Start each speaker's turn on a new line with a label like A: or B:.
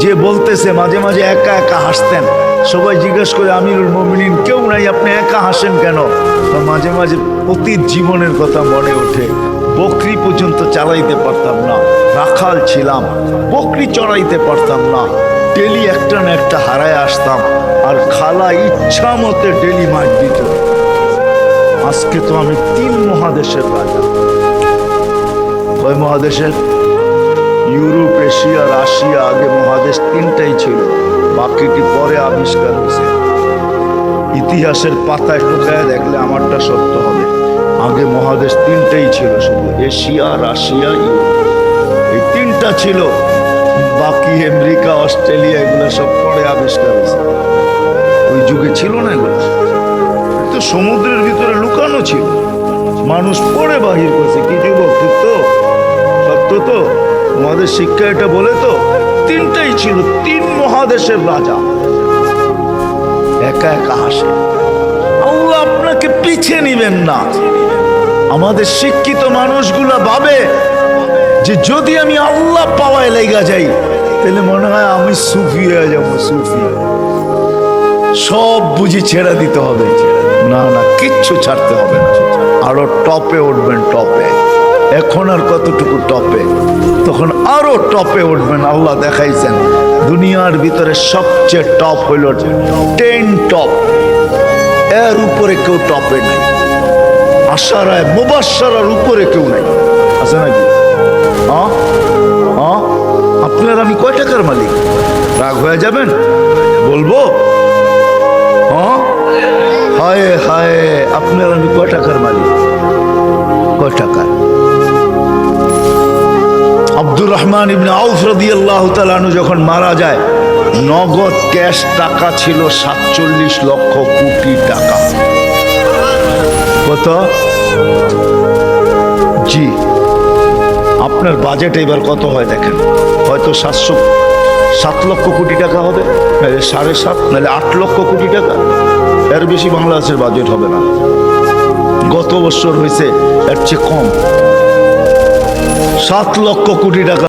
A: যে বলতেছে মাঝে মাঝে একা একা হাসতেন, সবাই জিজ্ঞেস করে আমিরুল মুমিনিন কেউ নাই, আপনি একা হাসেন কেন? মাঝে মাঝে অতীত জীবনের কথা মনে ওঠে। বকরি পর্যন্ত চালাইতে পারতাম না, রাখাল ছিলাম, বকরি চড়াইতে পারতাম না, ডেলি একটা না একটা হারায় আসতাম, আর খালা ইচ্ছা মতে ডেলি মাছ দিত। আজকে তো আমি 3 মহাদেশের রাজা। কয় মহাদেশের? Europe, Asia, Russia. আগে মহাদেশ 3টাই ছিল, বাকিটি পরে আবিষ্কার হয়েছে। ইতিহাসের পাতায় ঢুকায় দেখলে আমারটা সত্য হবে। আগে মহাদেশ 3টাই ছিল, শুধু এশিয়া, রাশিয়া, ইউরোপ, এই 3টা ছিল। বাকি আমেরিকা, অস্ট্রেলিয়া এগুলো সব পরে আবিষ্কার হয়েছে। ওই যুগে ছিল না এগুলো, তো সমুদ্রের ভিতরে লুকানো ছিল, মানুষ পরে বাহির করেছে। কি যুবক, ঠিক তো? সত্য তো? আমাদের শিক্ষা এটা বলে তো 3টাই ছিল, 3 মহাদেশের রাজা। একা একা হাসে। আল্লাহ আপনাকে পিছিয়ে নিবেন না। আমাদের শিক্ষিত মানুষগুলা ভাবে যে যদি আমি আল্লাহ পাওয়ায় লেগা যাই তাহলে মনে হয় আমি সুফি হয়ে যাবো। সুফি সব বুঝি ছেড়ে দিতে হবে? না না, কিচ্ছু ছাড়তে হবে না, আরো টপে উঠবেন। টপে এখন আর কতটুকু টপে, তখন আরো টপে উঠবেন। আল্লাহ দেখাইছেন দুনিয়ার ভিতরে সবচেয়ে টপ হইল 10 টপ, এর উপরে কেউ টপে নাই। আশারায় মুবাশশারার উপরে কেউ নাই, আছে নাকি? আপনার আমি কয় টাকার মালিক? রাগ হয়ে যাবেন? বলবো? হায় হায়, আপনার আমি কয় টাকার মালিক? কয় টাকা? আব্দুর রহমান ইবনে আউফ রাদিয়াল্লাহু তাআলা আনহু যখন মারা যায়, নগদ ক্যাশ টাকা ছিল 47 লক্ষ কোটি টাকা। কত? জি, আপনার বাজেট এবার কত হয় দেখেন, হয়তো 7 লক্ষ কোটি টাকা হবে, নাহলে 7.5, নাহলে 8 লক্ষ কোটি টাকা। এর বেশি বাংলাদেশের বাজেট হবে না। গত বছর হয়েছে এর চেয়ে কম, 7 লক্ষ কোটি টাকা।